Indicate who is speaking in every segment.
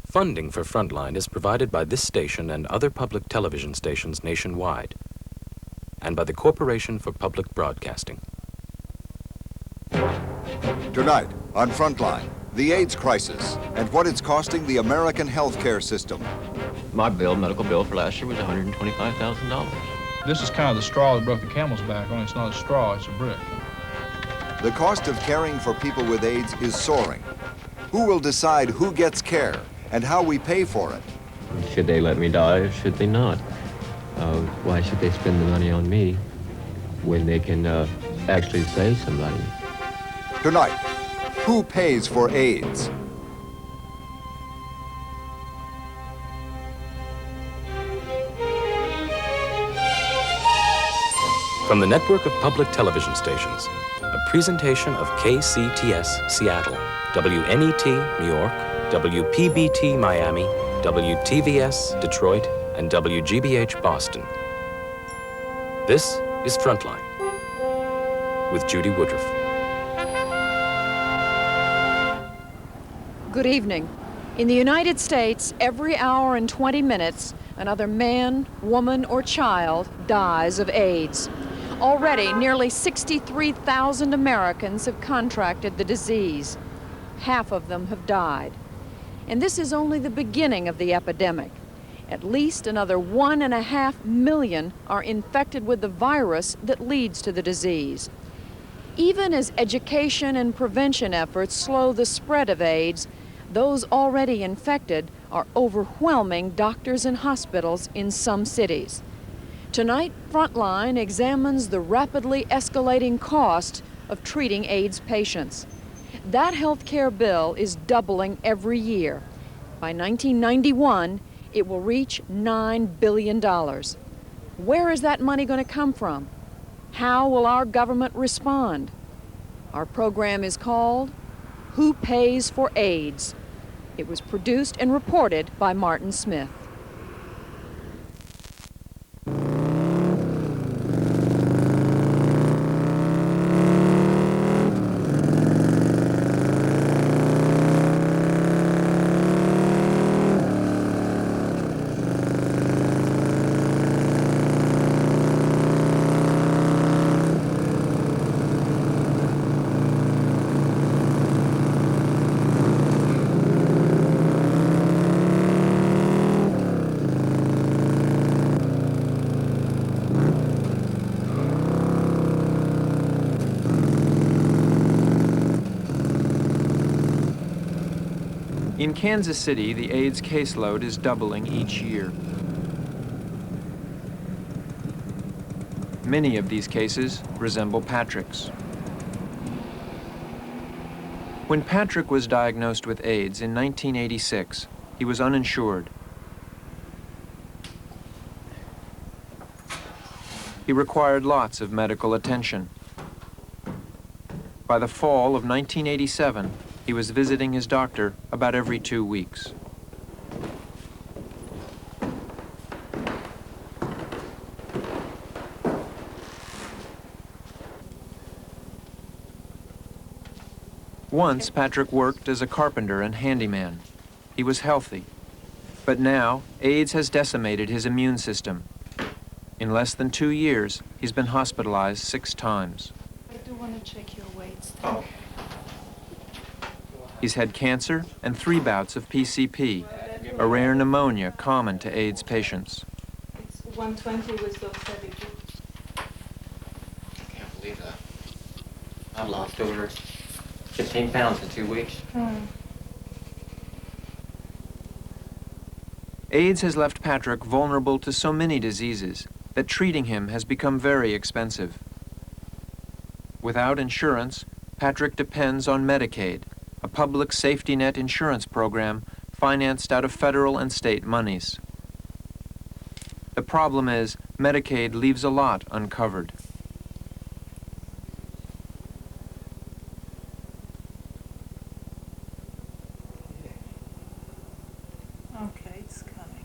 Speaker 1: Funding for Frontline is provided by this station and other public television stations nationwide, and by the Corporation for Public Broadcasting.
Speaker 2: Tonight on Frontline, the AIDS crisis and what it's costing the American healthcare system.
Speaker 3: My medical bill for last year was $125,000.
Speaker 4: This is kind of the straw that broke the camel's back, only it's not a straw, it's a brick.
Speaker 2: The cost of caring for people with AIDS is soaring. Who will decide who gets care and how we pay for it?
Speaker 3: Should they let me die or should they not? Why should they spend the money on me when they can actually save somebody?
Speaker 2: Tonight, who pays for AIDS?
Speaker 1: From the network of public television stations, a presentation of KCTS Seattle, WNET New York, WPBT Miami, WTVS Detroit, and WGBH Boston. This is Frontline with Judy Woodruff.
Speaker 5: Good evening. In the United States, every hour and 20 minutes, another man, woman, or child dies of AIDS. Already, nearly 63,000 Americans have contracted the disease. Half of them have died. And this is only the beginning of the epidemic. At least another 1.5 million are infected with the virus that leads to the disease. Even as education and prevention efforts slow the spread of AIDS, those already infected are overwhelming doctors and hospitals in some cities. Tonight, Frontline examines the rapidly escalating cost of treating AIDS patients. That health care bill is doubling every year. By 1991, it will reach $9 billion. Where is that money going to come from? How will our government respond? Our program is called Who Pays for AIDS? It was produced and reported by Martin Smith.
Speaker 6: In Kansas City, the AIDS caseload is doubling each year. Many of these cases resemble Patrick's. When Patrick was diagnosed with AIDS in 1986, he was uninsured. He required lots of medical attention. By the fall of 1987, he was visiting his doctor about every 2 weeks. Once, Patrick worked as a carpenter and handyman. He was healthy. But now, AIDS has decimated his immune system. In less than 2 years, he's been hospitalized 6 times.
Speaker 7: I do want to check your weights.
Speaker 6: He's had cancer and 3 bouts of PCP, a rare pneumonia common to AIDS patients.
Speaker 7: It's 120 with those heavy.
Speaker 3: I can't believe that. I've lost over 15 pounds in 2 weeks.
Speaker 6: AIDS has left Patrick vulnerable to so many diseases that treating him has become very expensive. Without insurance, Patrick depends on Medicaid, a public safety net insurance program financed out of federal and state monies. The problem is, Medicaid leaves a lot uncovered.
Speaker 7: Okay, it's coming.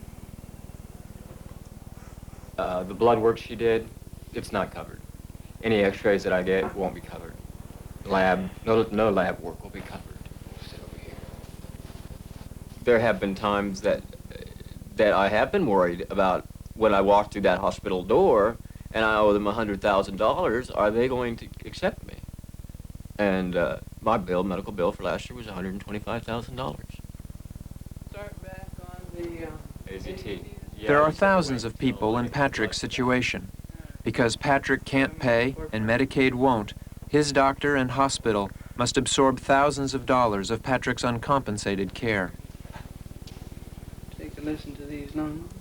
Speaker 3: The blood work she did, it's not covered. Any x-rays that I get won't be covered. No lab work will be covered. Sit over here. there have been times that I have been worried about when I walk through that hospital door and I owe them $100,000, are they going to accept me? And my medical bill for last year was $125,000.
Speaker 8: Start back on the
Speaker 3: AZT. Yeah,
Speaker 6: There are thousands of people in Patrick's situation. Because Patrick can't pay and Medicaid won't, his doctor and hospital must absorb thousands of dollars of Patrick's uncompensated care.
Speaker 8: Take a listen to these numbers.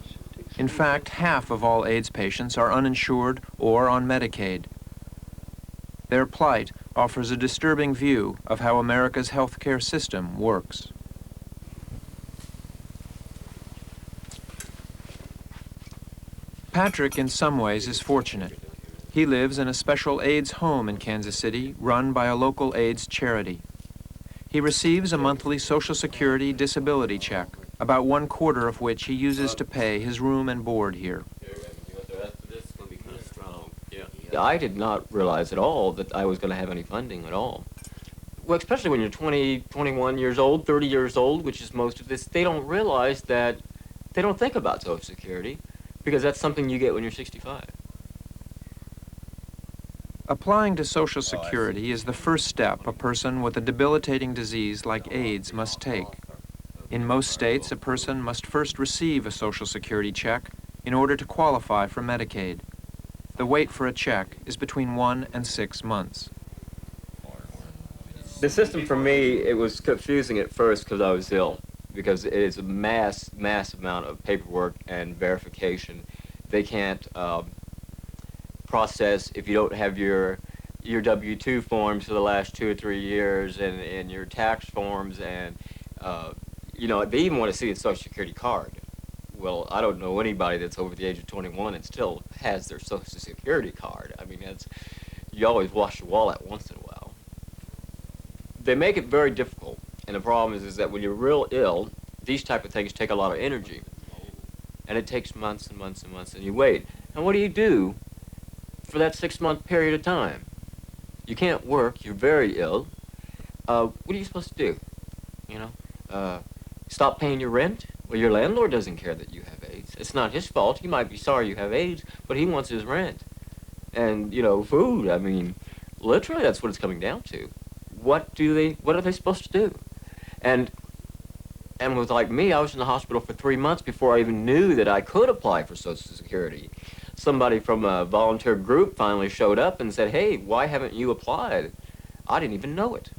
Speaker 6: In fact, half of all AIDS patients are uninsured or on Medicaid. Their plight offers a disturbing view of how America's healthcare system works. Patrick, in some ways, is fortunate. He lives in a special AIDS home in Kansas City run by a local AIDS charity. He receives a monthly Social Security disability check, about 1/4 of which he uses to pay his room and board here.
Speaker 3: I did not realize at all that I was going to have any funding at all. Well, especially when you're 20, 21 years old, 30 years old, which is most of this, they don't realize that they don't think about Social Security because that's something you get when you're 65.
Speaker 6: Applying to Social Security is the first step a person with a debilitating disease like AIDS must take. In most states, a person must first receive a Social Security check in order to qualify for Medicaid. The wait for a check is between 1 and 6 months.
Speaker 3: The system for me, it was confusing at first because I was ill, because it is a mass amount of paperwork and verification. They can't process if you don't have your W-2 forms for the last 2 or 3 years and your tax forms and, you know, they even want to see a Social Security card. Well, I don't know anybody that's over the age of 21 and still has their Social Security card. I mean, you always wash your wallet once in a while. They make it very difficult, and the problem is that when you're real ill, these type of things take a lot of energy, and it takes months and months and months, and you wait. And what do you do for that 6-month period of time? You can't work, you're very ill. What are you supposed to do? You know, stop paying your rent? Well, your landlord doesn't care that you have AIDS. It's not his fault. He might be sorry you have AIDS, but he wants his rent. And, you know, food, I mean, literally that's what it's coming down to. What are they supposed to do? And with like me, I was in the hospital for 3 months before I even knew that I could apply for Social Security. Somebody from a volunteer group finally showed up and said, hey, why haven't you applied? I didn't even know it.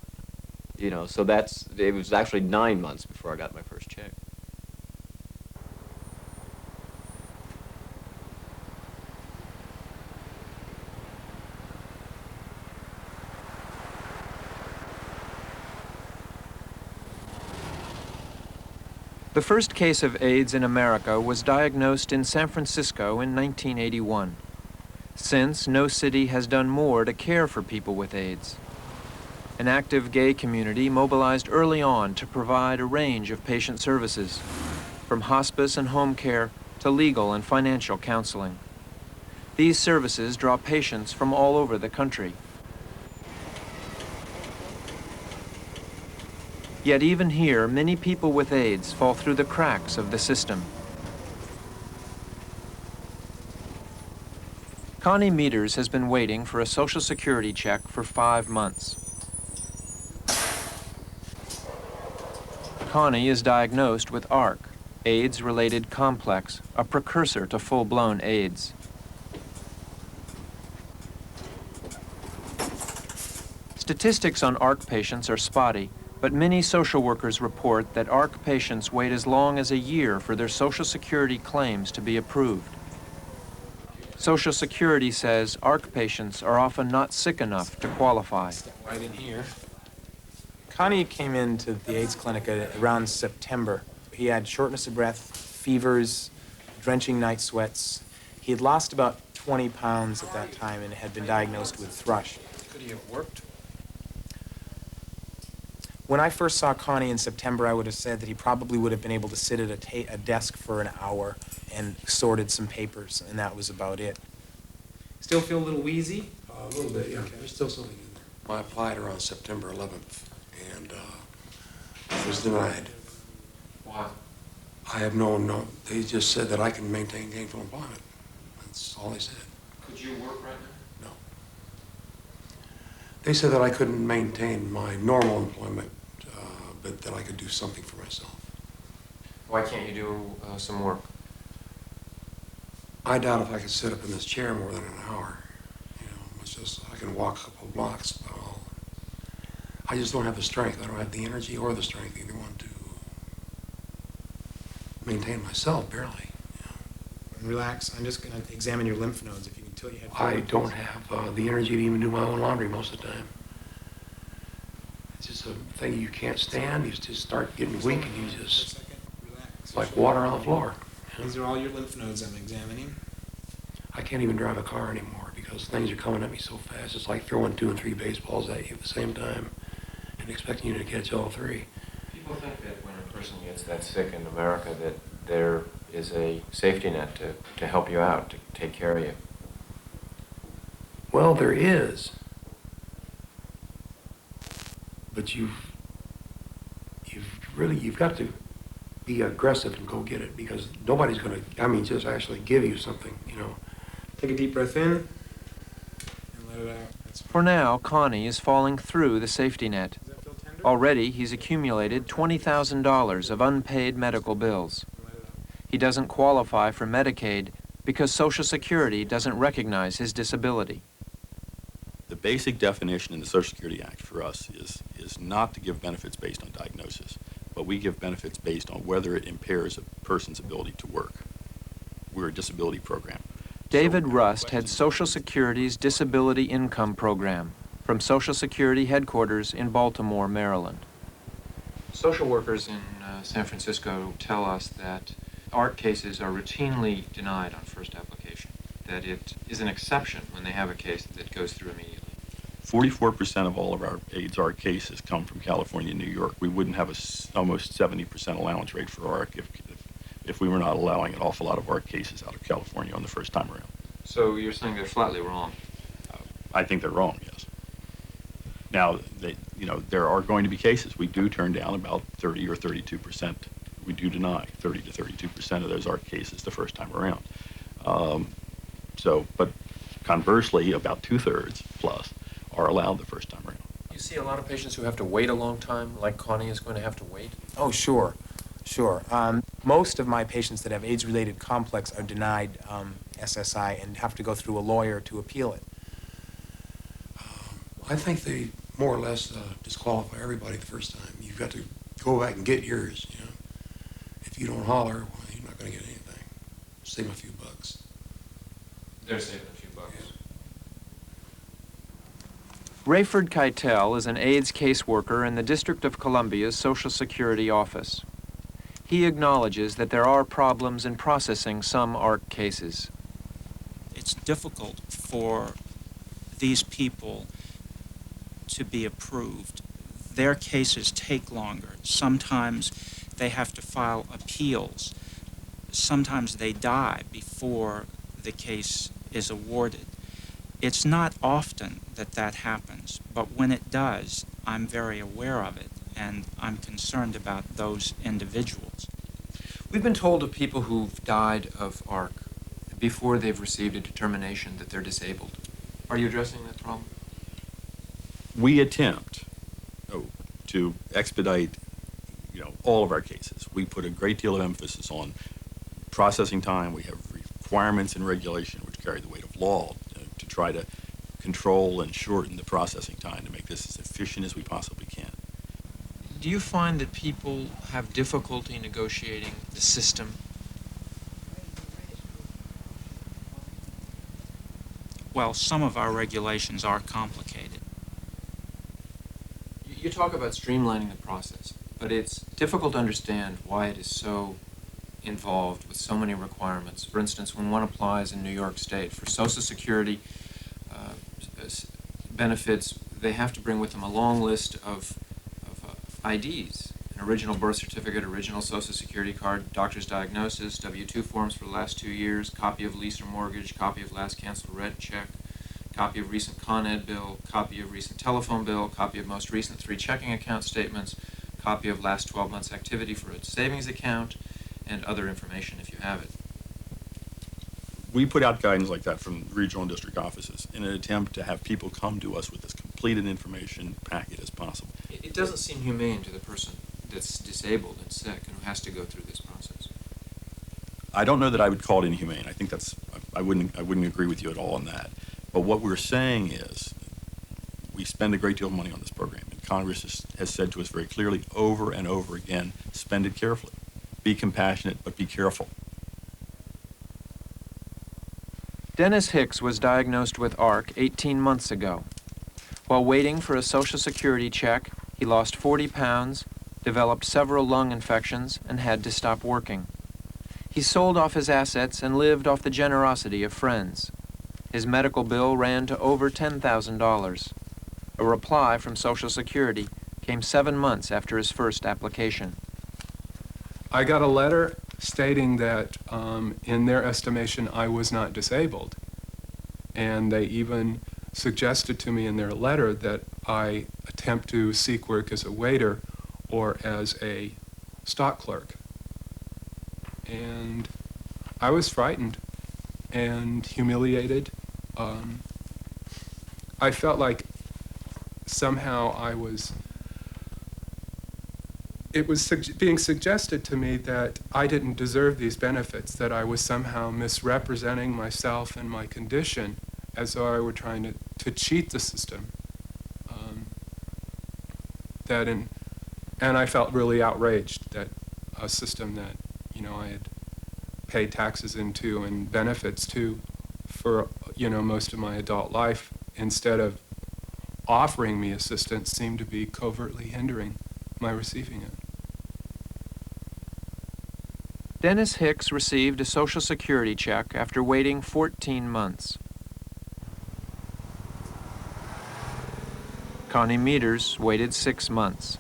Speaker 3: You know, so it was actually 9 months before I got my first check.
Speaker 6: The first case of AIDS in America was diagnosed in San Francisco in 1981. Since, no city has done more to care for people with AIDS. An active gay community mobilized early on to provide a range of patient services, from hospice and home care to legal and financial counseling. These services draw patients from all over the country. Yet even here, many people with AIDS fall through the cracks of the system. Connie Meters has been waiting for a Social Security check for 5 months. Connie is diagnosed with ARC, AIDS-related complex, a precursor to full-blown AIDS. Statistics on ARC patients are spotty, but many social workers report that ARC patients wait as long as a year for their Social Security claims to be approved. Social Security says ARC patients are often not sick enough to qualify.
Speaker 9: Right in here. Connie came into the AIDS clinic around September. He had shortness of breath, fevers, drenching night sweats. He had lost about 20 pounds at that time and had been diagnosed with thrush. Could he have worked? When I first saw Connie in September, I would have said that he probably would have been able to sit at a desk for an hour and sorted some papers, and that was about it. Still feel a little wheezy?
Speaker 10: A little bit, yeah. Okay. There's still something in there. I applied around September 11th, and was denied.
Speaker 9: Why?
Speaker 10: I have no, they just said that I can maintain gainful employment. That's all they said.
Speaker 6: Could you work right now?
Speaker 10: No. They said that I couldn't maintain my normal employment, but that I could do something for myself.
Speaker 6: Why can't you do some work?
Speaker 10: I doubt if I could sit up in this chair more than an hour. You know, it's just, I can walk a couple of blocks, about all. I just don't have the strength. I don't have the energy or the strength, either one, to maintain myself, barely.
Speaker 9: Relax. I'm just going to examine your lymph nodes if you can tilt your head
Speaker 10: I
Speaker 9: forward.
Speaker 10: don't have the energy to even do my own laundry most of the time. It's just a thing you can't stand. You just start getting weak and you just, it's like water on the floor.
Speaker 9: These are all your lymph nodes I'm examining.
Speaker 10: I can't even drive a car anymore because things are coming at me so fast. It's like throwing 2 and 3 baseballs at you at the same time and expecting you to catch all 3.
Speaker 6: People think that when a person gets that sick in America that there is a safety net to help you out, to take care of you.
Speaker 10: Well, there is. But you've got to be aggressive and go get it because nobody's going to, just actually give you something, you know.
Speaker 9: Take a deep breath in and let it out.
Speaker 6: For now, Connie is falling through the safety net.
Speaker 9: Does that feel tender?
Speaker 6: Already, he's accumulated $20,000 of unpaid medical bills. He doesn't qualify for Medicaid because Social Security doesn't recognize his disability.
Speaker 11: The basic definition in the Social Security Act for us is not to give benefits based on diagnosis, but we give benefits based on whether it impairs a person's ability to work. We're a disability program.
Speaker 6: David Rust heads Social Security's Disability Income Program from Social Security headquarters in Baltimore, Maryland. Social workers in San Francisco tell us that ARC cases are routinely denied on first application, that it is an exception when they have a case that goes through immediately.
Speaker 11: 44% of all of our AIDS ARC cases come from California and New York. We wouldn't have almost 70% allowance rate for ARC if we were not allowing an awful lot of ARC cases out of California on the first time around.
Speaker 6: So you're saying they're flatly wrong?
Speaker 11: I think they're wrong, yes. Now, there are going to be cases. We do turn down about 30 or 32%. We do deny 30 to 32% of those ARC cases the first time around. But conversely, about 2/3 plus are allowed the first time around.
Speaker 6: You see a lot of patients who have to wait a long time, like Connie is going to have to wait?
Speaker 9: Oh, sure. Most of my patients that have AIDS-related complex are denied SSI and have to go through a lawyer to appeal it.
Speaker 10: I think they more or less disqualify everybody the first time. You've got to go back and get yours, you know. If you don't holler, well, you're not going to get anything. Save a few bucks.
Speaker 6: They're saving a few bucks. Yeah. Rayford Keitel is an AIDS caseworker in the District of Columbia's Social Security office. He acknowledges that there are problems in processing some ARC cases.
Speaker 12: It's difficult for these people to be approved. Their cases take longer. Sometimes they have to file appeals. Sometimes they die before the case is awarded. It's not often that happens, but when it does, I'm very aware of it, and I'm concerned about those individuals.
Speaker 6: We've been told of people who've died of ARC before they've received a determination that they're disabled. Are you addressing that problem?
Speaker 11: We attempt to expedite, all of our cases. We put a great deal of emphasis on processing time. We have requirements and regulation which carry the weight of law to try to control and shorten the processing time to make this as efficient as we possibly can.
Speaker 6: Do you find that people have difficulty negotiating the system?
Speaker 12: Well, some of our regulations are complicated.
Speaker 6: You talk about streamlining the process, but it's difficult to understand why it is so involved with so many requirements. For instance, when one applies in New York State for Social Security benefits, they have to bring with them a long list of IDs, an original birth certificate, original Social Security card, doctor's diagnosis, W-2 forms for the last 2 years, copy of lease or mortgage, copy of last canceled rent check, copy of recent Con Ed bill, copy of recent telephone bill, copy of most recent 3 checking account statements, copy of last 12 months activity for a savings account, and other information if you have it.
Speaker 11: We put out guidance like that from regional and district offices in an attempt to have people come to us with as complete an information packet as possible.
Speaker 6: It doesn't seem humane to the person that's disabled and sick and who has to go through this process.
Speaker 11: I don't know that I would call it inhumane. I think I wouldn't agree with you at all on that. But what we're saying is we spend a great deal of money on this program, and Congress has said to us very clearly over and over again, spend it carefully. Be compassionate, but be careful.
Speaker 6: Dennis Hicks was diagnosed with ARC 18 months ago. While waiting for a Social Security check, he lost 40 pounds, developed several lung infections, and had to stop working. He sold off his assets and lived off the generosity of friends. His medical bill ran to over $10,000. A reply from Social Security came 7 months after his first application.
Speaker 13: I got a letter stating that in their estimation I was not disabled. And they even suggested to me in their letter that I attempt to seek work as a waiter or as a stock clerk. And I was frightened and humiliated. I felt like somehow it was being suggested to me that I didn't deserve these benefits, that I was somehow misrepresenting myself and my condition as though I were trying to cheat the system. And I felt really outraged that a system that, I had paid taxes into and benefits to for, most of my adult life, instead of offering me assistance, seemed to be covertly hindering my receiving it.
Speaker 6: Dennis Hicks received a Social Security check after waiting 14 months. Connie Meters waited 6 months.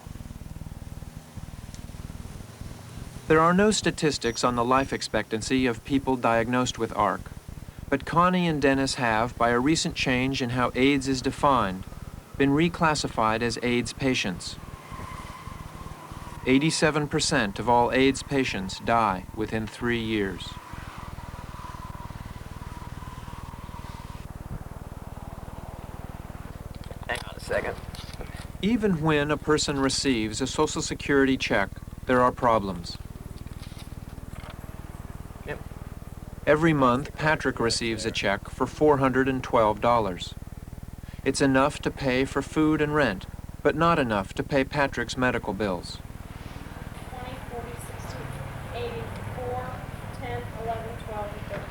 Speaker 6: There are no statistics on the life expectancy of people diagnosed with ARC, but Connie and Dennis have, by a recent change in how AIDS is defined, been reclassified as AIDS patients. 87% of all AIDS patients die within 3 years.
Speaker 3: Hang on a second.
Speaker 6: Even when a person receives a Social Security check, there are problems.
Speaker 3: Yep.
Speaker 6: Every month, Patrick receives a check for $412. It's enough to pay for food and rent, but not enough to pay Patrick's medical bills.
Speaker 14: 20, 40, 60, 84, 10, 11, 12, and 13.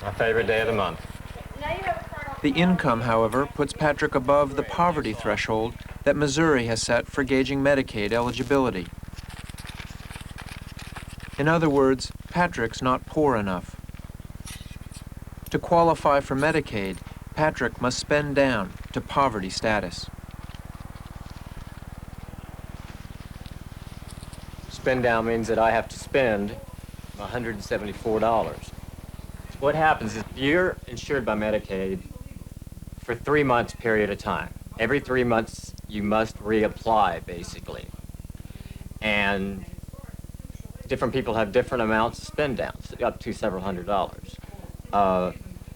Speaker 3: My favorite day of the month.
Speaker 14: Now you have a card on
Speaker 6: The income, however, puts Patrick above the poverty threshold that Missouri has set for gauging Medicaid eligibility. In other words, Patrick's not poor enough. To qualify for Medicaid, Patrick must spend down to poverty status.
Speaker 3: Spend down means that I have to spend $174. What happens is you're insured by Medicaid for 3 months period of time. Every 3 months you must reapply, basically. And different people have different amounts of spend downs, up to several $100s.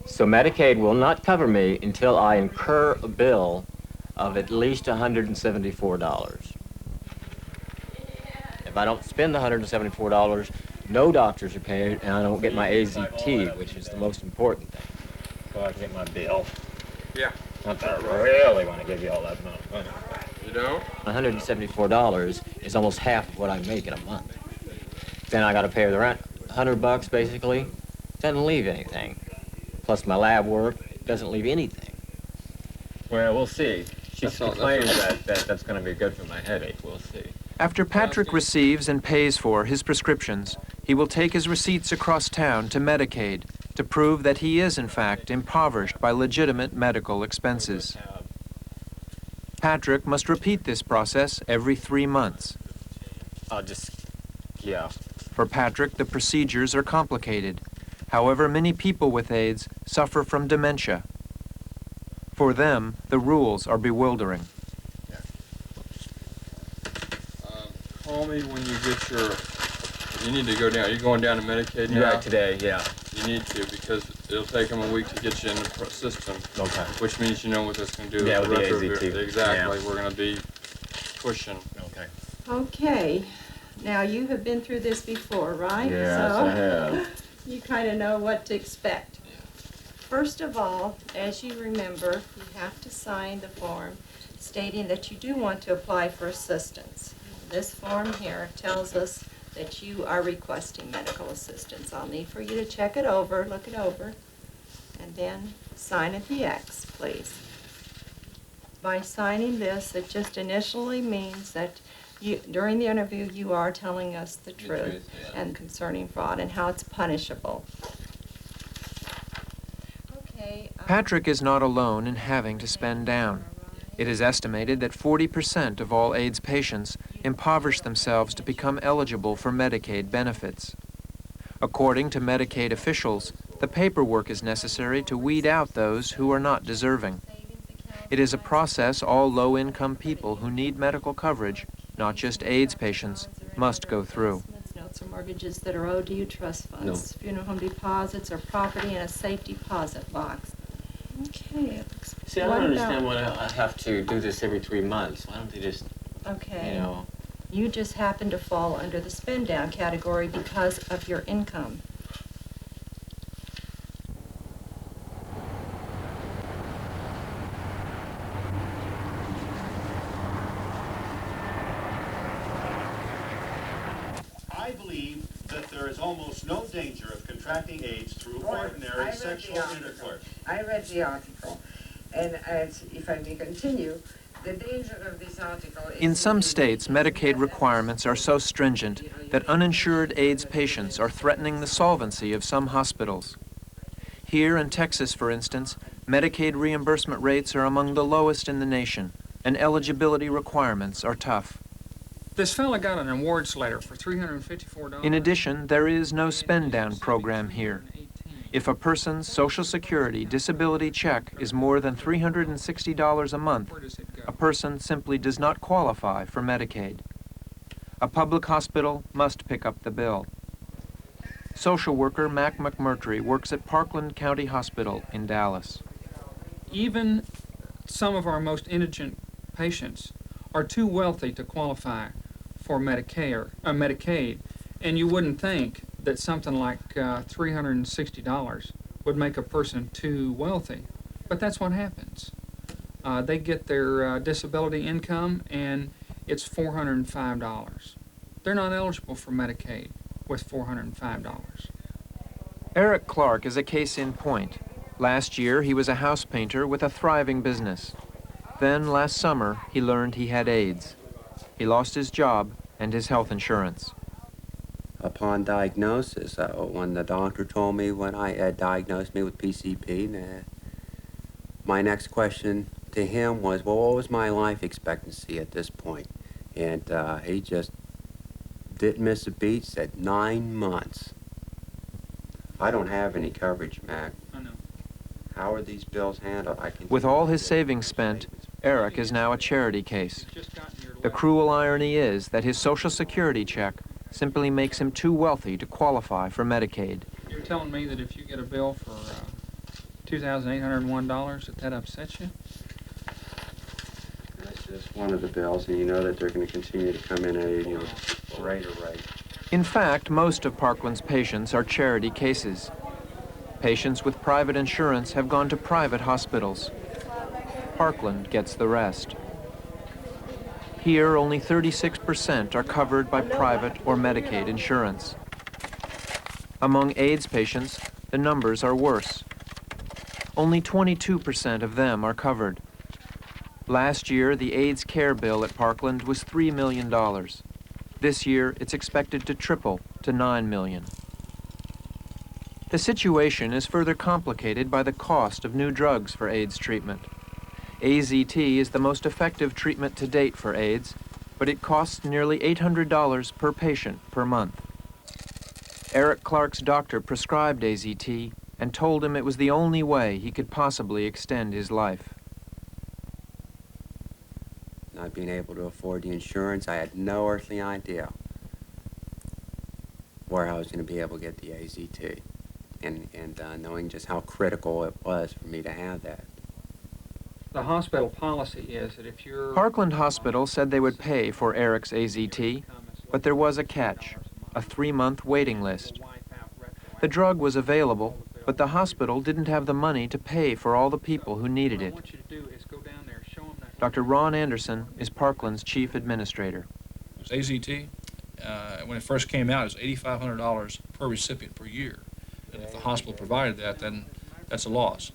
Speaker 3: So Medicaid will not cover me until I incur a bill of at least $174. If I don't spend the $174, no doctors are paid, and I don't get my AZT, which is the most important thing. So I can get my bill.
Speaker 13: Yeah.
Speaker 3: Not that I really want to give you all that money.
Speaker 13: You don't?
Speaker 3: $174 is almost half of what I make in a month. Then I got to pay the rent. $100 basically doesn't leave anything. Plus my lab work doesn't leave anything. Well, we'll see. She claims that's going to be good for my headache. We'll see.
Speaker 6: After Patrick receives and pays for his prescriptions, he will take his receipts across town to Medicaid to prove that he is, in fact, impoverished by legitimate medical expenses. Patrick must repeat this process every 3 months.
Speaker 3: Yeah.
Speaker 6: For Patrick, the procedures are complicated. However, many people with AIDS suffer from dementia. For them, the rules are bewildering.
Speaker 15: Call me when you get your You need to go down. You're going down to Medicaid now?
Speaker 3: Right, today, yeah.
Speaker 15: You need to, because it'll take them a week to get you in the system.
Speaker 3: Okay.
Speaker 15: Which means you know what that's going to do.
Speaker 3: Yeah,
Speaker 15: with
Speaker 3: with the
Speaker 15: retro-
Speaker 3: AZT.
Speaker 15: Exactly.
Speaker 3: Yeah.
Speaker 15: We're going to be pushing.
Speaker 3: Okay.
Speaker 16: Okay. Now, you have been through this before, right?
Speaker 3: Yes,
Speaker 16: so
Speaker 3: I have.
Speaker 16: You kind of know what to expect. First of all, as you remember, you have to sign the form stating that you do want to apply for assistance. This form here tells us that you are requesting medical assistance. I'll need for you to check it over, look it over, and then sign at the X, please. By signing this, it just initially means that you, during the interview, you are telling us the truth and concerning fraud and how it's punishable. Okay.
Speaker 6: Patrick is not alone in having to spend down. It is estimated that 40% of all AIDS patients impoverish themselves to become eligible for Medicaid benefits. According to Medicaid officials, the paperwork is necessary to weed out those who are not deserving. It is a process all low-income people who need medical coverage, not just AIDS patients, must go through.
Speaker 16: Notes or mortgages that are owed to you, trust funds, funeral home deposits, or property in a safe deposit box. Okay.
Speaker 3: See, I don't understand why I have to do this every 3 months. Why don't they just,
Speaker 16: okay.
Speaker 3: you know...
Speaker 16: You just happen to fall under the spend down category because of your income.
Speaker 17: I believe that there is almost no danger of contracting AIDS through ordinary sexual intercourse.
Speaker 18: I read the article, and if I may continue, the danger of this article is...
Speaker 6: In some states, Medicaid requirements are so stringent that uninsured AIDS patients are threatening the solvency of some hospitals. Here in Texas, for instance, Medicaid reimbursement rates are among the lowest in the nation, and eligibility requirements are tough.
Speaker 19: This fella got an awards letter for $354.
Speaker 6: In addition, there is no spend-down program here. If a person's Social Security disability check is more than $360 a month, a person simply does not qualify for Medicaid. A public hospital must pick up the bill. Social worker Mac McMurtry works at Parkland County Hospital in Dallas.
Speaker 19: Even some of our most indigent patients are too wealthy to qualify for Medicaid, and you wouldn't think that something like $360 would make a person too wealthy, but that's what happens. They get their disability income, and it's $405. They're not eligible for Medicaid with $405.
Speaker 6: Eric Clark is a case in point. Last year, he was a house painter with a thriving business. Then, last summer, he learned he had AIDS. He lost his job and his health insurance.
Speaker 20: Upon diagnosis, when the doctor told me when I had diagnosed me with PCP, my next question to him was, well, what was my life expectancy at this point? And he just didn't miss a beat, said 9 months. I don't have any coverage, Mac.
Speaker 19: I know.
Speaker 20: How are these bills handled?
Speaker 6: With all his savings spent, Eric is now a charity case. The cruel irony is that his Social Security check simply makes him too wealthy to qualify for Medicaid.
Speaker 19: You're telling me that if you get a bill for $2,801, that upsets you?
Speaker 20: That's just one of the bills, and you know that they're going to continue to come in at a greater rate.
Speaker 6: In fact, most of Parkland's patients are charity cases. Patients with private insurance have gone to private hospitals. Parkland gets the rest. Here, only 36% are covered by private or Medicaid insurance. Among AIDS patients, the numbers are worse. Only 22% of them are covered. Last year, the AIDS care bill at Parkland was $3 million. This year, it's expected to triple to $9 million. The situation is further complicated by the cost of new drugs for AIDS treatment. AZT is the most effective treatment to date for AIDS, but it costs nearly $800 per patient per month. Eric Clark's doctor prescribed AZT and told him it was the only way he could possibly extend his life.
Speaker 20: Not being able to afford the insurance, I had no earthly idea where I was going to be able to get the AZT, and knowing just how critical it was for me to have that.
Speaker 19: The hospital policy is that if you're...
Speaker 6: Parkland Hospital said they would pay for Eric's AZT, but there was a catch, a 3-month waiting list. The drug was available, but the hospital didn't have the money to pay for all the people who needed it. Dr. Ron Anderson is Parkland's chief administrator.
Speaker 4: It was AZT. When it first came out, it was $8,500 per recipient per year. And if the hospital provided that, then that's a loss.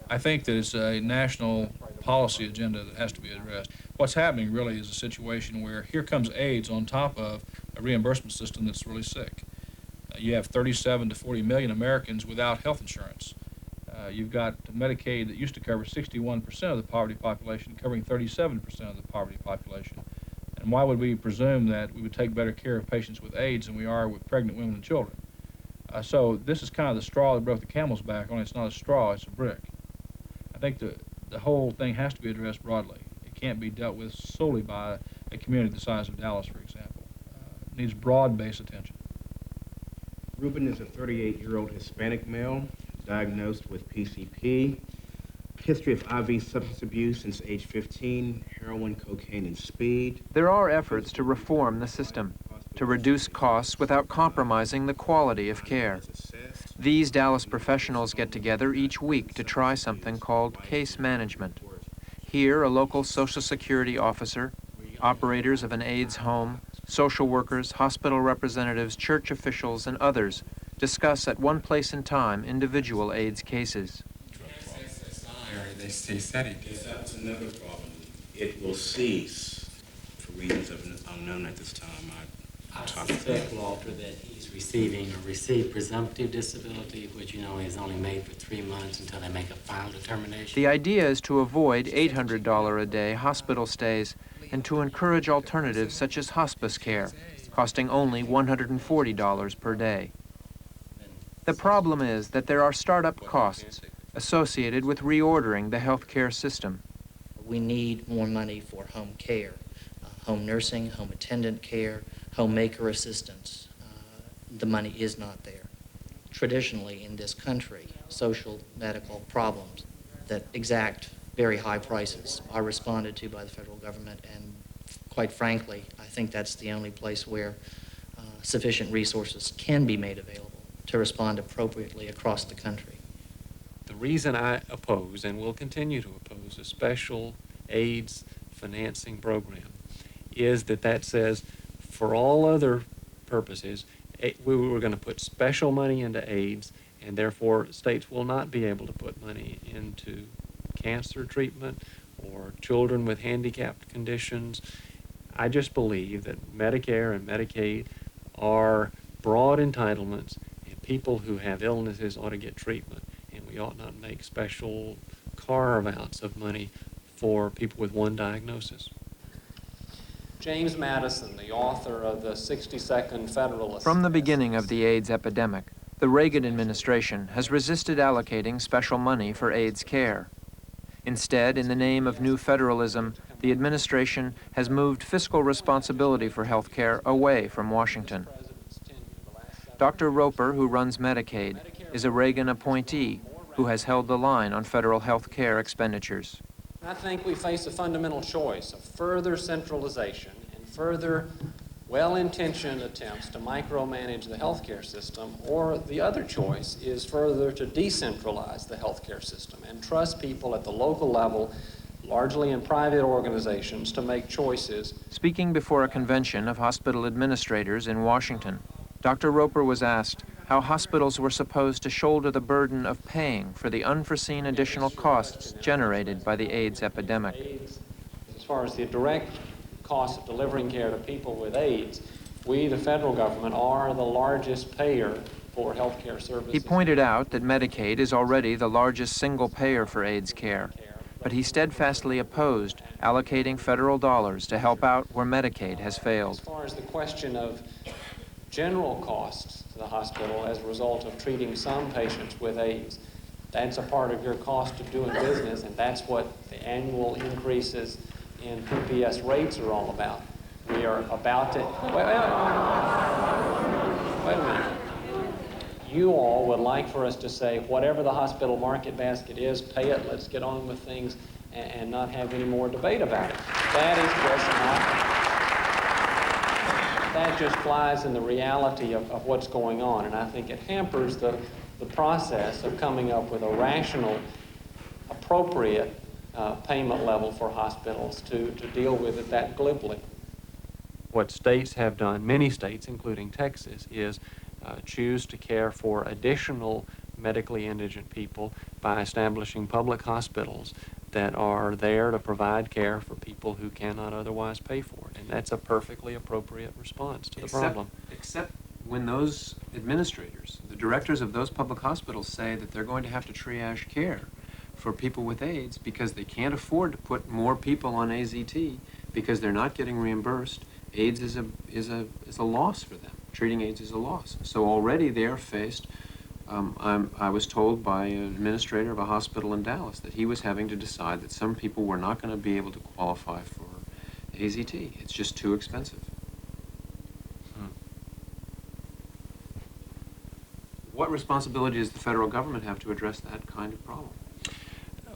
Speaker 4: I think that it's a national policy agenda that has to be addressed. What's happening really is a situation where here comes AIDS on top of a reimbursement system that's really sick. You have 37 to 40 million Americans without health insurance. You've got Medicaid that used to cover 61% of the poverty population, covering 37% of the poverty population. And why would we presume that we would take better care of patients with AIDS than we are with pregnant women and children? So this is kind of the straw that broke the camel's back, only it's not a straw, it's a brick. I think the whole thing has to be addressed broadly. It can't be dealt with solely by a community the size of Dallas, for example. It needs broad-based attention.
Speaker 21: Ruben is a 38-year-old Hispanic male diagnosed with PCP, history of IV substance abuse since age 15, heroin, cocaine, and speed.
Speaker 6: There are efforts to reform the system, to reduce costs without compromising the quality of care. These Dallas professionals get together each week to try something called case management. Here, a local Social Security officer, operators of an AIDS home, social workers, hospital representatives, church officials, and others discuss at one place and time individual AIDS cases.
Speaker 21: That's another problem. It will cease for reasons unknown at this time.
Speaker 22: I suspect, Walter, that he's received presumptive disability, which, you know, is only made for 3 months until they make a final determination.
Speaker 6: The idea is to avoid $800 a day hospital stays and to encourage alternatives such as hospice care, costing only $140 per day. The problem is that there are startup costs associated with reordering the healthcare system.
Speaker 22: We need more money for home care, home nursing, home attendant care, homemaker assistance. The money is not there. Traditionally in this country, social medical problems that exact very high prices are responded to by the federal government, and quite frankly, I think that's the only place where sufficient resources can be made available to respond appropriately across the country.
Speaker 23: The reason I oppose and will continue to oppose a special AIDS financing program is that says for all other purposes, we were going to put special money into AIDS, and therefore states will not be able to put money into cancer treatment or children with handicapped conditions. I just believe that Medicare and Medicaid are broad entitlements, and people who have illnesses ought to get treatment, and we ought not make special carve-outs of money for people with one diagnosis.
Speaker 24: James Madison, the author of the 60-Second Federalist.
Speaker 6: From the beginning of the AIDS epidemic, the Reagan administration has resisted allocating special money for AIDS care. Instead, in the name of new federalism, the administration has moved fiscal responsibility for health care away from Washington. Dr. Roper, who runs Medicaid, is a Reagan appointee who has held the line on federal health care expenditures.
Speaker 24: I think we face a fundamental choice of further centralization and further well-intentioned attempts to micromanage the healthcare system, or the other choice is further to decentralize the healthcare system and trust people at the local level, largely in private organizations, to make choices.
Speaker 6: Speaking before a convention of hospital administrators in Washington, Dr. Roper was asked how hospitals were supposed to shoulder the burden of paying for the unforeseen additional costs generated by the AIDS epidemic.
Speaker 24: As far as the direct cost of delivering care to people with AIDS, we, the federal government, are the largest payer for health care services.
Speaker 6: He pointed out that Medicaid is already the largest single payer for AIDS care, but he steadfastly opposed allocating federal dollars to help out where Medicaid has failed.
Speaker 24: As far as the question of general costs to the hospital as a result of treating some patients with AIDS, that's a part of your cost of doing business, and that's what the annual increases in PBS rates are all about. We are about to... you all would like for us to say, whatever the hospital market basket is, pay it, let's get on with things, and not have any more debate about it. That is just not, that just flies in the reality of what's going on, and I think it hampers the process of coming up with a rational, appropriate payment level for hospitals to deal with it that glibly.
Speaker 23: What states have done, many states, including Texas, is choose to care for additional medically indigent people by establishing public hospitals that are there to provide care for people who cannot otherwise pay for it. And that's a perfectly appropriate response to the problem.
Speaker 6: Except when those administrators, the directors of those public hospitals, say that they're going to have to triage care for people with AIDS because they can't afford to put more people on AZT because they're not getting reimbursed. AIDS is a loss for them. Treating AIDS is a loss. So already they are faced. I was told by an administrator of a hospital in Dallas that he was having to decide that some people were not going to be able to qualify for AZT. It's just too expensive. What responsibility does the federal government have to address that kind of problem?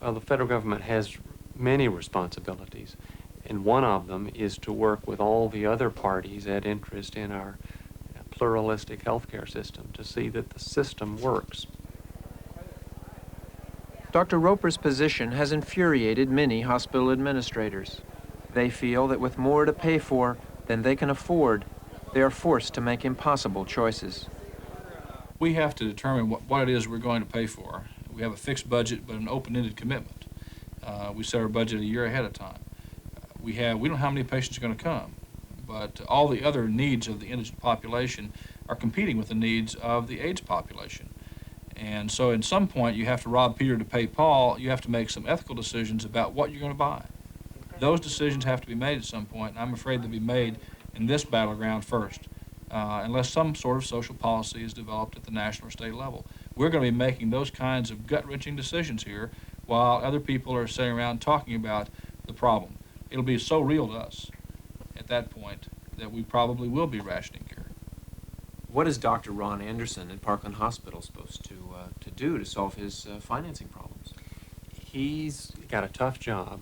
Speaker 23: Well, the federal government has many responsibilities, and one of them is to work with all the other parties at interest in our pluralistic healthcare system to see that the system works.
Speaker 6: Dr. Roper's position has infuriated many hospital administrators. They feel that with more to pay for than they can afford, they are forced to make impossible choices.
Speaker 4: We have to determine what it is we're going to pay for. We have a fixed budget, but an open-ended commitment. We set our budget a year ahead of time. We don't know how many patients are going to come, but all the other needs of the indigent population are competing with the needs of the AIDS population. And so at some point you have to rob Peter to pay Paul. You have to make some ethical decisions about what you're going to buy. Those decisions have to be made at some point, and I'm afraid they'll be made in this battleground first, unless some sort of social policy is developed at the national or state level. We're going to be making those kinds of gut-wrenching decisions here while other people are sitting around talking about the problem. It'll be so real to us at that point that we probably will be rationing care.
Speaker 6: What is Dr. Ron Anderson at Parkland Hospital supposed to do to solve his financing problems?
Speaker 23: He's got a tough job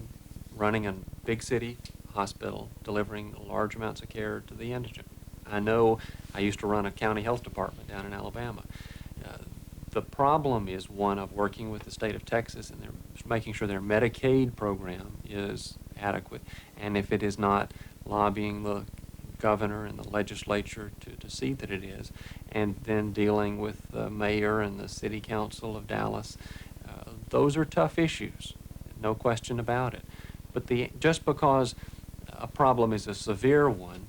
Speaker 23: running a big city hospital, delivering large amounts of care to the indigent. I know I used to run a county health department down in Alabama. The problem is one of working with the state of Texas and they're making sure their Medicaid program is adequate, and if it is not, lobbying the governor and the legislature to see that it is, and then dealing with the mayor and the city council of Dallas. Those are tough issues, no question about it. But just because a problem is a severe one,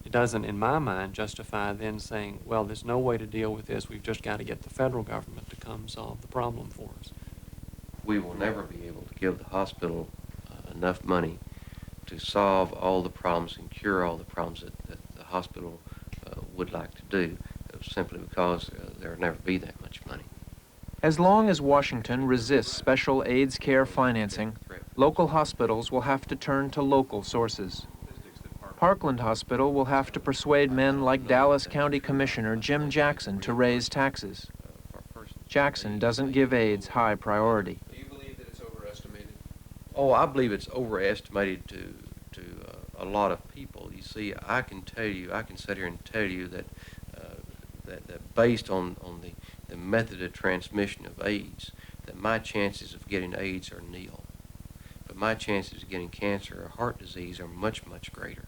Speaker 23: it doesn't, in my mind, justify then saying, well, there's no way to deal with this, we've just got to get the federal government to come solve the problem for us.
Speaker 1: We will never be able to give the hospital enough money to solve all the problems and cure all the problems that the hospital would like to do, simply because there will never be that much money.
Speaker 6: As long as Washington resists special AIDS care financing, local hospitals will have to turn to local sources. Parkland Hospital will have to persuade men like Dallas County Commissioner Jim Jackson to raise taxes. Jackson doesn't give AIDS high priority.
Speaker 1: Do you believe that it's overestimated? Oh, I believe it's overestimated to a lot of people. You see, I can sit here and tell you that that based on the method of transmission of AIDS, that my chances of getting AIDS are nil. But my chances of getting cancer or heart disease are much, much greater.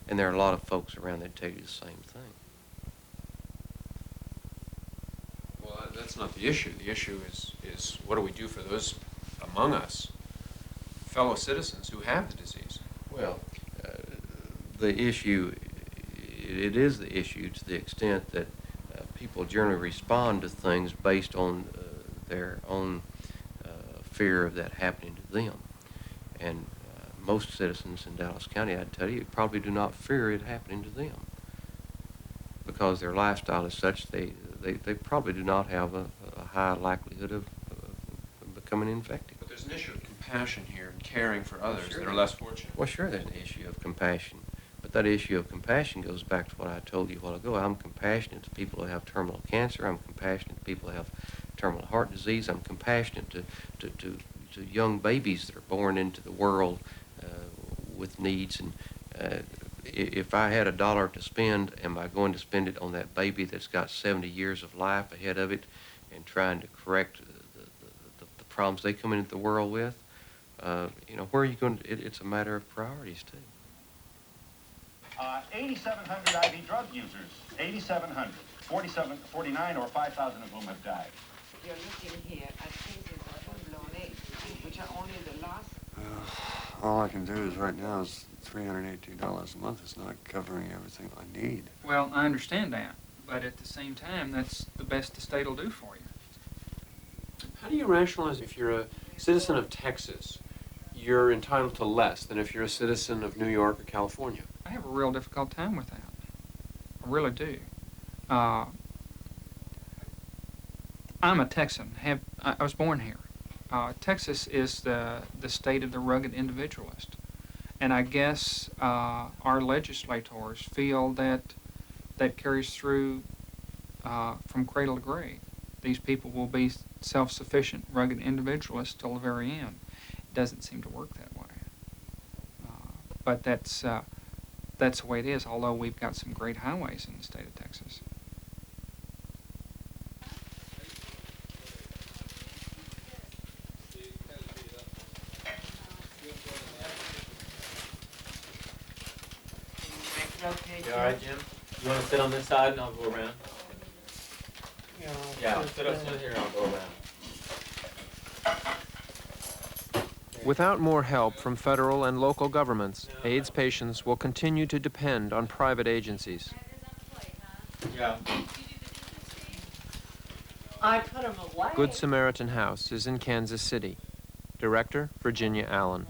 Speaker 1: And there are a lot of folks around that tell you the same thing.
Speaker 6: Well, that's not the issue. The issue is what do we do for those among us, fellow citizens who have the disease?
Speaker 1: Well, the issue, it is the issue to the extent that people generally respond to things based on their own fear of that happening to them. And most citizens in Dallas County, I'd tell you, probably do not fear it happening to them because their lifestyle is such they probably do not have a high likelihood of becoming infected.
Speaker 6: But there's an issue of compassion here and caring for others that are less fortunate.
Speaker 1: Well, sure, there's an issue of compassion, but that issue of compassion goes back to what I told you a while ago. I'm compassionate to people who have terminal cancer. I'm compassionate to people who have terminal heart disease. I'm compassionate to young babies that are born into the world with needs. And if I had $1 to spend, am I going to spend it on that baby that's got 70 years of life ahead of it and trying to correct the problems they come into the world with? You know, where are you going to, it's a matter of priorities, too.
Speaker 17: 8,700 IV drug users, 8,700, 49 or 5,000 of whom have died.
Speaker 18: You're looking here at cases of full-blown AIDS, which are only the last.
Speaker 2: All I can do is right now is $318 a month. It's not covering everything I need.
Speaker 19: Well, I understand that, but at the same time, that's the best the state will do for you.
Speaker 5: How do you rationalize if you're a citizen of Texas, you're entitled to less than if you're a citizen of New York or California?
Speaker 19: I have a real difficult time with that. I really do. I'm a Texan. I was born here. Texas is the state of the rugged individualist. And I guess our legislators feel that carries through from cradle to grave. These people will be self-sufficient, rugged individualists till the very end. It doesn't seem to work that way. But that's the way it is, although we've got some great highways in the state of Texas.
Speaker 3: You all right, Jim? You want to sit on this side and I'll go around? Yeah, sit here and I'll go around.
Speaker 6: Without more help from federal and local governments, AIDS patients will continue to depend on private agencies.
Speaker 3: Yeah.
Speaker 7: I put them away.
Speaker 6: Good Samaritan House is in Kansas City. Director, Virginia Allen.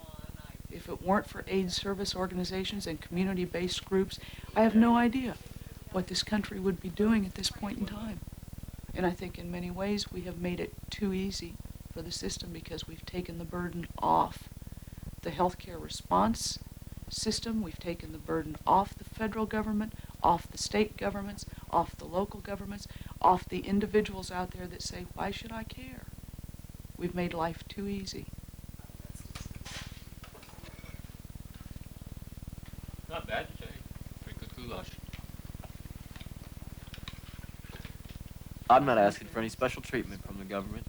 Speaker 7: If it weren't for AIDS service organizations and community-based groups, I have no idea what this country would be doing at this point in time. And I think in many ways we have made it too easy for the system because we've taken the burden off the healthcare response system. We've taken the burden off the federal government, off the state governments, off the local governments, off the individuals out there that say, why should I care? We've made life too easy.
Speaker 3: Not bad today. Pretty good goulash. I'm not asking for any special treatment from the government.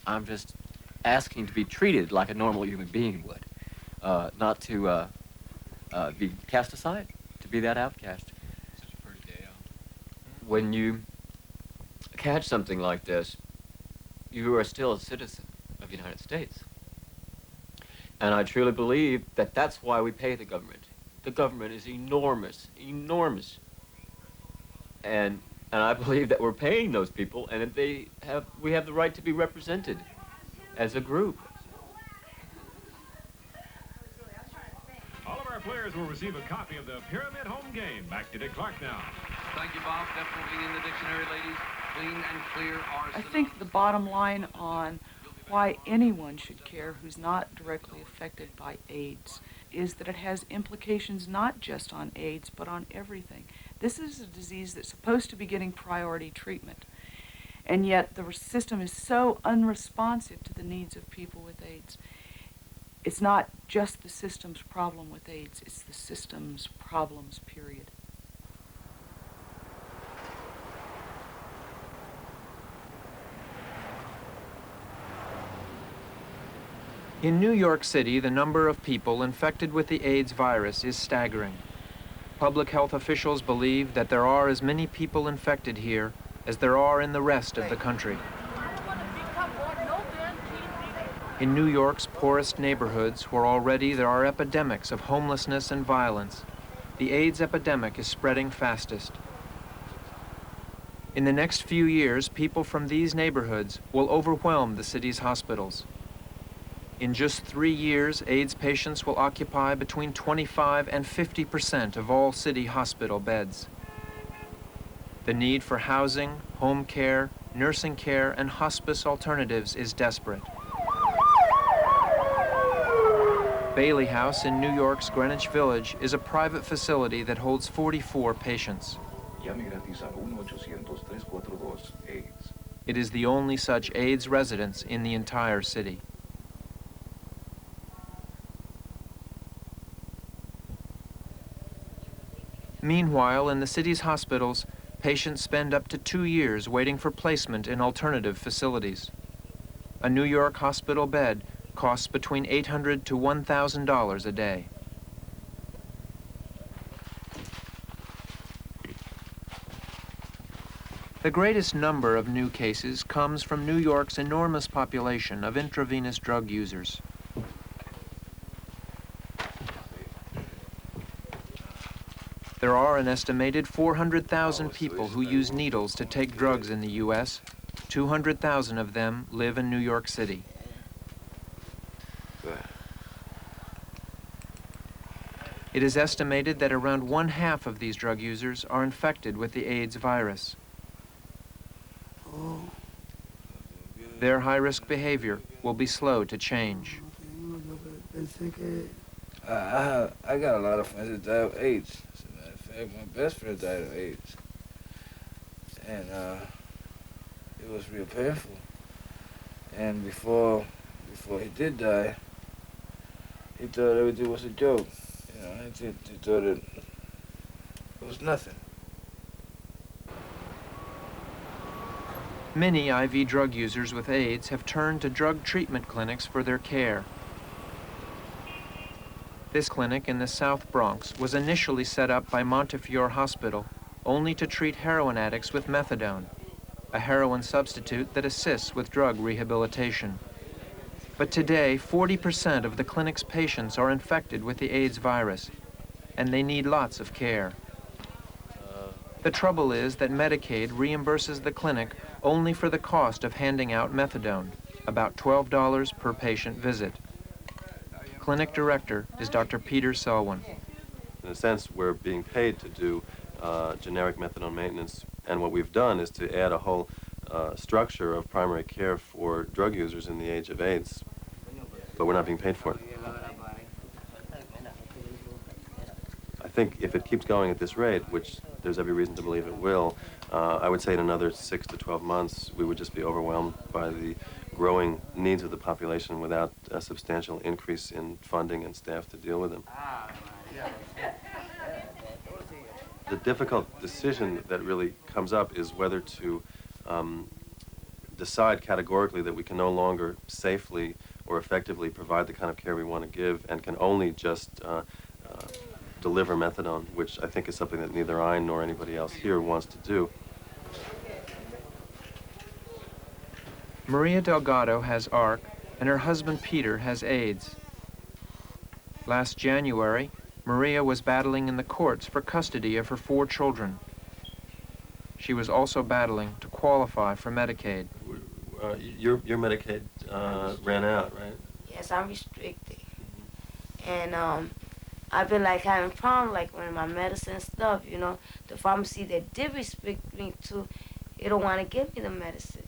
Speaker 3: I'm just asking to be treated like a normal human being would. Not to be cast aside, to be that outcast. Such a pretty day out. When you catch something like this, you are still a citizen of the United States. And I truly believe that that's why we pay the government. The government is enormous, enormous. And I believe that we're paying those people and that we have the right to be represented as a group.
Speaker 8: All of our players will receive a copy of the Pyramid Home Game. Back to Dick Clark now.
Speaker 25: Thank you, Bob. Definitely in the dictionary, ladies. Clean and clear are
Speaker 7: I think the bottom line on why anyone should care who's not directly affected by AIDS is that it has implications not just on AIDS, but on everything. This is a disease that's supposed to be getting priority treatment, and yet the system is so unresponsive to the needs of people with AIDS. It's not just the system's problem with AIDS, it's the system's problems, period.
Speaker 6: In New York City, the number of people infected with the AIDS virus is staggering. Public health officials believe that there are as many people infected here as there are in the rest of the country. In New York's poorest neighborhoods, where already there are epidemics of homelessness and violence, the AIDS epidemic is spreading fastest. In the next few years, people from these neighborhoods will overwhelm the city's hospitals. In just 3 years, AIDS patients will occupy between 25% and 50% of all city hospital beds. The need for housing, home care, nursing care, and hospice alternatives is desperate. Bailey House in New York's Greenwich Village is a private facility that holds 44 patients. It is the only such AIDS residence in the entire city. Meanwhile, in the city's hospitals, patients spend up to 2 years waiting for placement in alternative facilities. A New York hospital bed costs between $800 to $1,000 a day. The greatest number of new cases comes from New York's enormous population of intravenous drug users. There are an estimated 400,000 people who use needles to take drugs in the U.S. 200,000 of them live in New York City. It is estimated that around 1/2 of these drug users are infected with the AIDS virus. Their high-risk behavior will be slow to change.
Speaker 9: I got a lot of friends that died of AIDS. As a matter of fact, my best friend died of AIDS. And it was real painful. And before he did die, he thought everything was a joke. You know, he thought it was nothing.
Speaker 6: Many IV drug users with AIDS have turned to drug treatment clinics for their care. This clinic in the South Bronx was initially set up by Montefiore Hospital only to treat heroin addicts with methadone, a heroin substitute that assists with drug rehabilitation. But today, 40% of the clinic's patients are infected with the AIDS virus, and they need lots of care. The trouble is that Medicaid reimburses the clinic only for the cost of handing out methadone, about $12 per patient visit. Clinic director is Dr. Peter Selwyn.
Speaker 10: In a sense, we're being paid to do generic methadone maintenance, and what we've done is to add a whole structure of primary care for drug users in the age of AIDS, but we're not being paid for it. I think if it keeps going at this rate, which there's every reason to believe it will, I would say in another 6 to 12 months, we would just be overwhelmed by the growing needs of the population without a substantial increase in funding and staff to deal with them. The difficult decision that really comes up is whether to decide categorically that we can no longer safely or effectively provide the kind of care we want to give and can only just deliver methadone, which I think is something that neither I nor anybody else here wants to do.
Speaker 6: Maria Delgado has ARC, and her husband Peter has AIDS. Last January, Maria was battling in the courts for custody of her 4 children. She was also battling to qualify for Medicaid.
Speaker 10: Your Medicaid ran out, right?
Speaker 11: Yes, I'm restricted. And I've been like having problems like with my medicine and stuff, you know. The pharmacy that did restrict me to, they don't want to give me the medicine.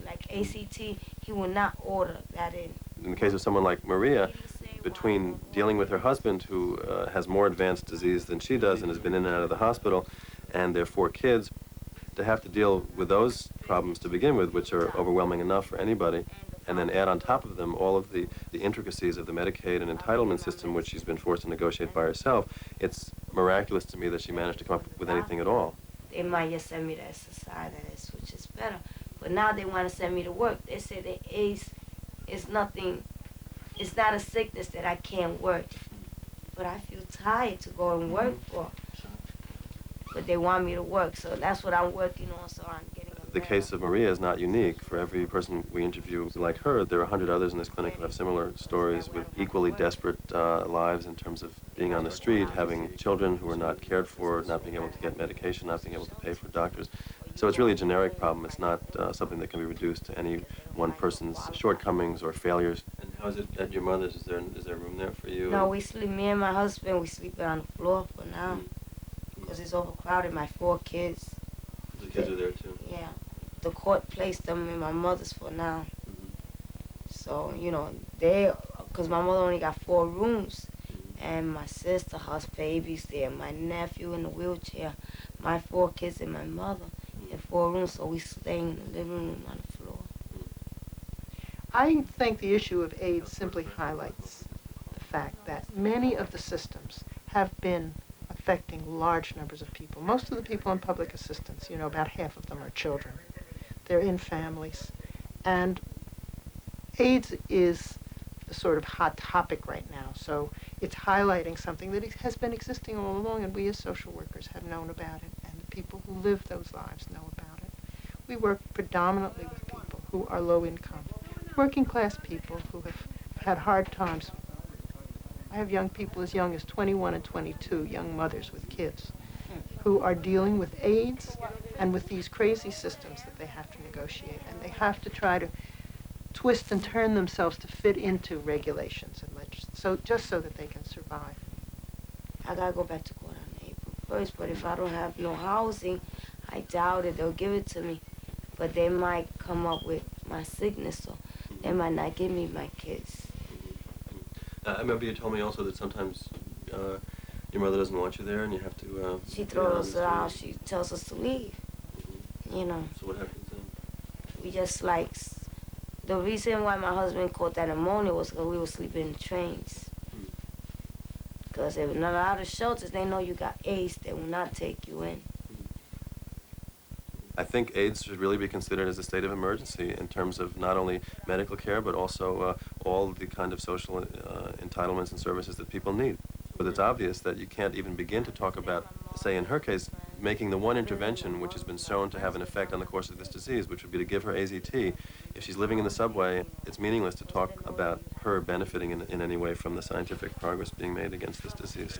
Speaker 11: Like ACT, he will not order that in.
Speaker 10: In the case of someone like Maria, between dealing with her husband who has more advanced disease than she does and has been in and out of the hospital, and their 4 kids, to have to deal with those problems to begin with, which are overwhelming enough for anybody, and then add on top of them all of the intricacies of the Medicaid and entitlement system, which she's been forced to negotiate by herself, it's miraculous to me that she managed to come up with anything at all.
Speaker 11: They might just send me to SSI, which is better. But now they want to send me to work. They say that AIDS is nothing, it's not a sickness that I can't work. But I feel tired to go and work for. But they want me to work, so that's what I'm working on, so I'm getting
Speaker 10: The case of Maria is not unique. For every person we interview like her, there are 100 others in this clinic who have similar stories with equally desperate lives in terms of being on the street, having children who are not cared for, not being able to get medication, not being able to pay for doctors. So it's really a generic problem. It's not something that can be reduced to any one person's shortcomings or failures. And how is it at your mother's? Is there room there for you?
Speaker 11: No, we sleep, me and my husband, we sleep on the floor for now. Because it's overcrowded, my 4 kids.
Speaker 10: The kids are there too?
Speaker 11: Yeah. The court placed them in my mother's for now. So, you know, they because my mother only got 4 rooms. And my sister has babies there, my nephew in the wheelchair, my 4 kids and my mother in 4 rooms, so we staying in the living room on the floor.
Speaker 12: I think the issue of AIDS simply highlights the fact that many of the systems have been affecting large numbers of people. Most of the people in public assistance, you know, about half of them are children. They're in families. And AIDS is the sort of hot topic right now, so it's highlighting something that has been existing all along, and we as social workers have known about it, and the people who live those lives know about it. We work predominantly with people who are low income, working class people who have had hard times. I have young people as young as 21 and 22, young mothers with kids, who are dealing with AIDS and with these crazy systems that they have to negotiate, and they have to try to twist and turn themselves to fit into regulations and just so that they can survive.
Speaker 11: I gotta go back to court on April 1st, but if I don't have no housing, I doubt it. They'll give it to me, but they might come up with my sickness, so they might not give me my kids.
Speaker 10: I remember you told me also that sometimes your mother doesn't want you there and you have to...
Speaker 11: She throws us out. She tells us to leave, you know.
Speaker 10: So what happens then?
Speaker 11: We just like... The reason why my husband caught that pneumonia was because we were sleeping in the trains. Because if not out of shelters, they know you got AIDS, they will not take you in.
Speaker 10: I think AIDS should really be considered as a state of emergency in terms of not only medical care, but also all the kind of social entitlements and services that people need. But it's obvious that you can't even begin to talk about, say in her case, making the one intervention which has been shown to have an effect on the course of this disease, which would be to give her AZT. If she's living in the subway, it's meaningless to talk about her benefiting in any way from the scientific progress being made against this disease.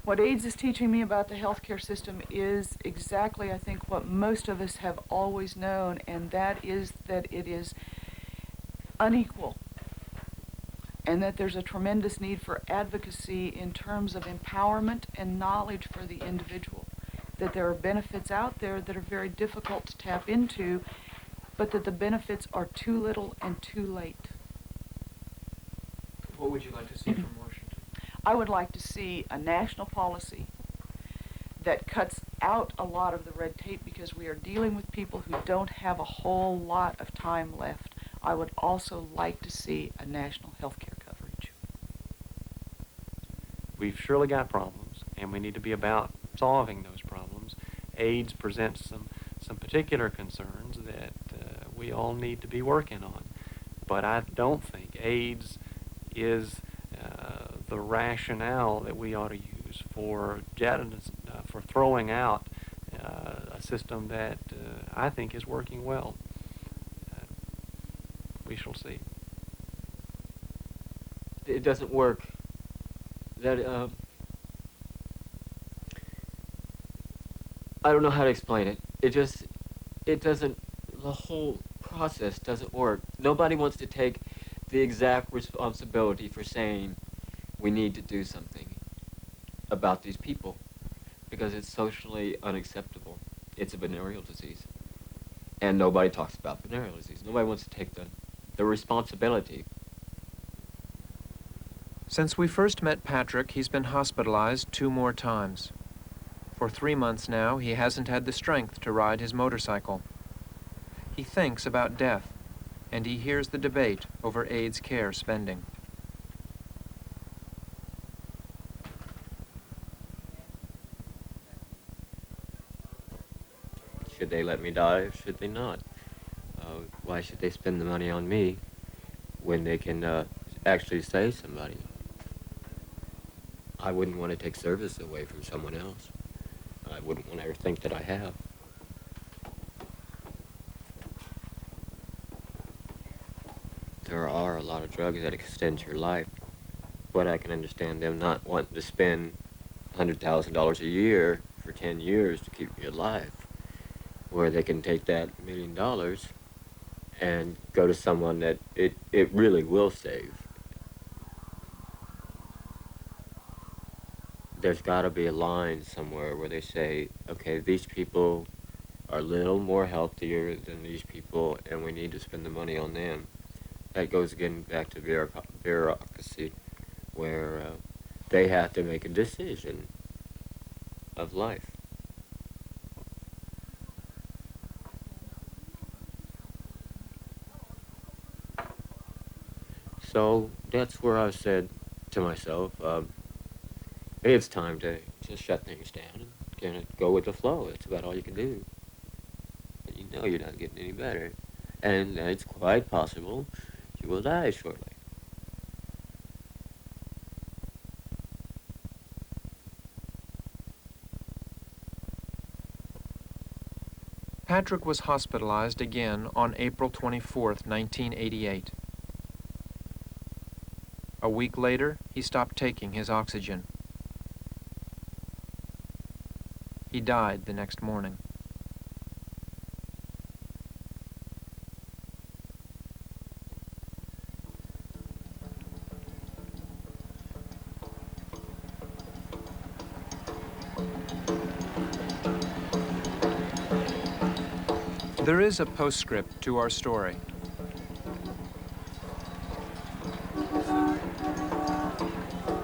Speaker 7: What AIDS is teaching me about the healthcare system is exactly, I think, what most of us have always known, and that is that it is unequal, and that there's a tremendous need for advocacy in terms of empowerment and knowledge for the individual, that there are benefits out there that are very difficult to tap into, but that the benefits are too little and too late.
Speaker 6: What would you like to see from Washington?
Speaker 7: I would like to see a national policy that cuts out a lot of the red tape, because we are dealing with people who don't have a whole lot of time left. I would also like to see a national health care coverage.
Speaker 23: We've surely got problems, and we need to be about solving those problems. AIDS presents some particular concerns that we all need to be working on. But I don't think AIDS is the rationale that we ought to use for throwing out a system that I think is working well. We shall see.
Speaker 3: It doesn't work. That I don't know how to explain it. It doesn't. The whole process doesn't work. Nobody wants to take the exact responsibility for saying we need to do something about these people, because it's socially unacceptable. It's a venereal disease, and nobody talks about venereal disease. Nobody wants to take the responsibility.
Speaker 6: Since we first met Patrick, he's been hospitalized 2 more times. For 3 months now, he hasn't had the strength to ride his motorcycle. He thinks about death, and he hears the debate over AIDS care spending.
Speaker 3: Should they let me die or should they not? Why should they spend the money on me when they can actually save somebody? I wouldn't want to take service away from someone else. I wouldn't want to ever think that I have. There are a lot of drugs that extend your life, what I can understand them not wanting to spend $100,000 a year for 10 years to keep me alive, where they can take that $1 million and go to someone that it really will save. There's got to be a line somewhere where they say, okay, these people are a little more healthier than these people, and we need to spend the money on them. That goes again back to bureaucracy, where they have to make a decision of life. So that's where I said to myself, it's time to just shut things down and kind of go with the flow. That's about all you can do. But you know you're not getting any better. And it's quite possible you will die shortly.
Speaker 6: Patrick was hospitalized again on April 24th, 1988. A week later, he stopped taking his oxygen. He died the next morning. There is a postscript to our story.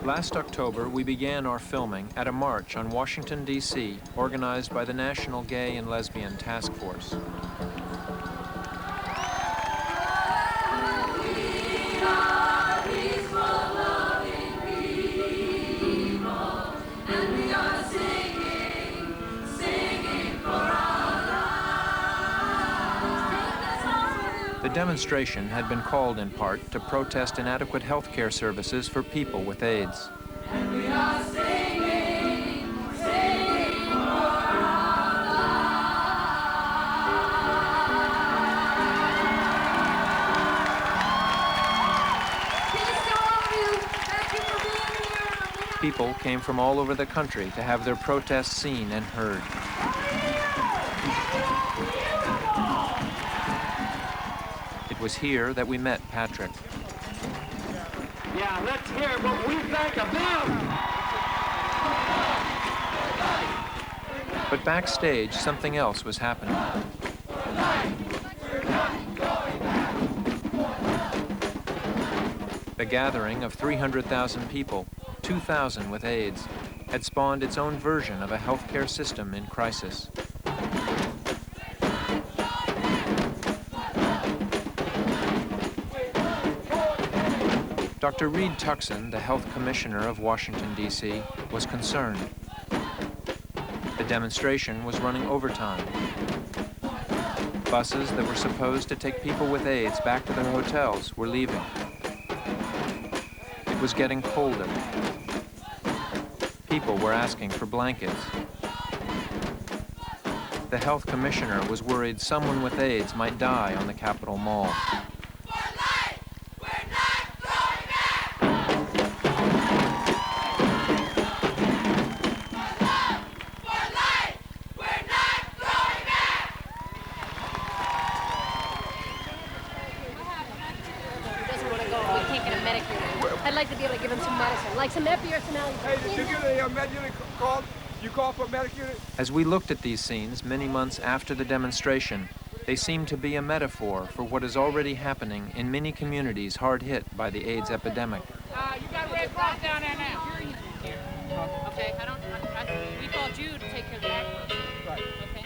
Speaker 6: Last October, we began our filming at a march on Washington, D.C., organized by the National Gay and Lesbian Task Force. The demonstration had been called in part to protest inadequate health care services for people with AIDS. People came from all over the country to have their protests seen and heard. It was here that we met Patrick.
Speaker 13: Yeah, let's hear what we think of them!
Speaker 6: But backstage, something else was happening. The gathering of 300,000 people, 2,000 with AIDS, had spawned its own version of a healthcare system in crisis. Dr. Reed Tuckson, the health commissioner of Washington, D.C., was concerned. The demonstration was running overtime. Buses that were supposed to take people with AIDS back to their hotels were leaving. It was getting colder. People were asking for blankets. The health commissioner was worried someone with AIDS might die on the Capitol Mall.
Speaker 14: I'd like to be able to give him some medicine, like some epi or some allergy.
Speaker 13: Hey, did you get a med unit called? You called for a medic unit?
Speaker 6: As we looked at these scenes many months after the demonstration, they seemed to be a metaphor for what is already happening in many communities hard hit by the AIDS epidemic.
Speaker 15: You got Red Cross down there now. Okay, we called you to take care of the back road. Right. Okay.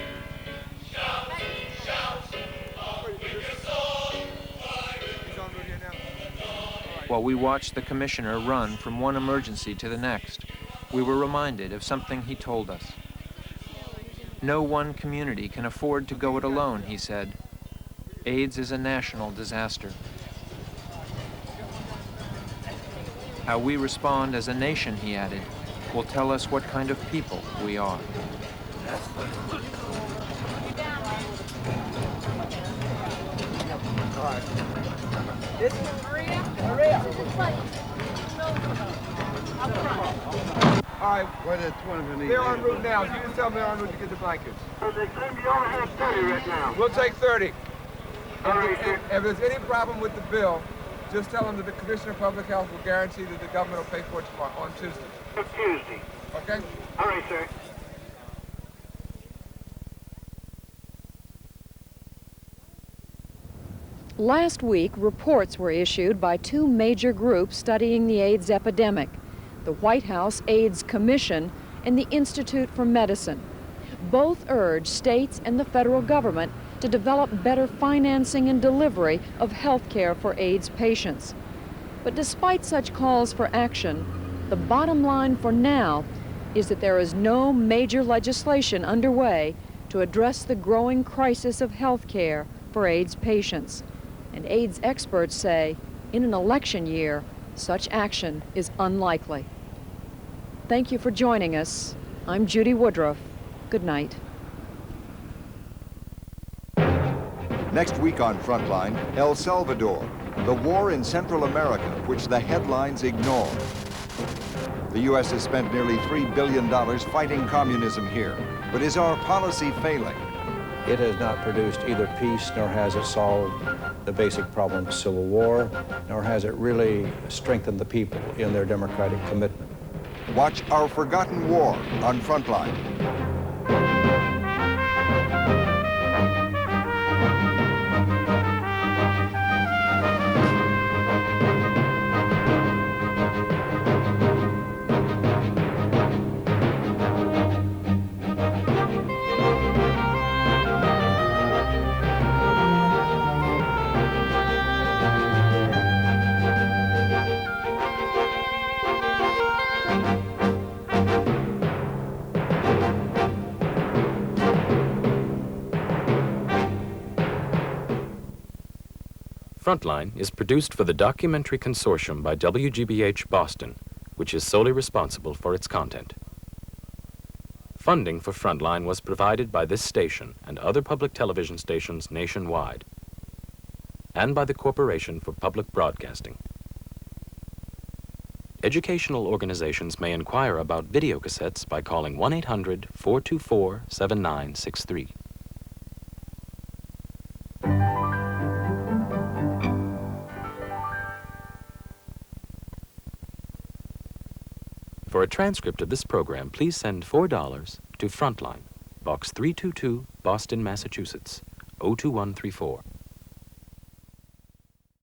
Speaker 6: While we watched the commissioner run from one emergency to the next, we were reminded of something he told us. No one community can afford to go it alone, he said. AIDS is a national disaster. How we respond as a nation, he added, will tell us what kind of people we are.
Speaker 13: Maria? All right.
Speaker 9: Where did 20
Speaker 13: They're en route now. You just tell me en route to get the blankets. They claim you only have 30 right now. We'll take 30. If there's any problem with the bill, just tell them that the Commissioner of Public Health will guarantee that the government will pay for it tomorrow, on Tuesday. Tuesday. Okay? All right, sir.
Speaker 16: Last week, reports were issued by two major groups studying the AIDS epidemic, the White House AIDS Commission and the Institute for Medicine. Both urged states and the federal government to develop better financing and delivery of health care for AIDS patients. But despite such calls for action, the bottom line for now is that there is no major legislation underway to address the growing crisis of health care for AIDS patients. And AIDS experts say, in an election year, such action is unlikely. Thank you for joining us. I'm Judy Woodruff. Good night.
Speaker 20: Next week on Frontline, El Salvador, the war in Central America, which the headlines ignore. The U.S. has spent nearly $3 billion fighting communism here, but is our policy failing?
Speaker 21: It has not produced either peace, nor has it solved the basic problem of civil war, nor has it really strengthened the people in their democratic commitment.
Speaker 20: Watch Our Forgotten War on Frontline.
Speaker 22: Frontline is produced for the Documentary Consortium by WGBH Boston, which is solely responsible for its content. Funding for Frontline was provided by this station and other public television stations nationwide, and by the Corporation for Public Broadcasting. Educational organizations may inquire about videocassettes by calling 1-800-424-7963. For a transcript of this program, please send $4 to Frontline, Box 322, Boston, Massachusetts, 02134.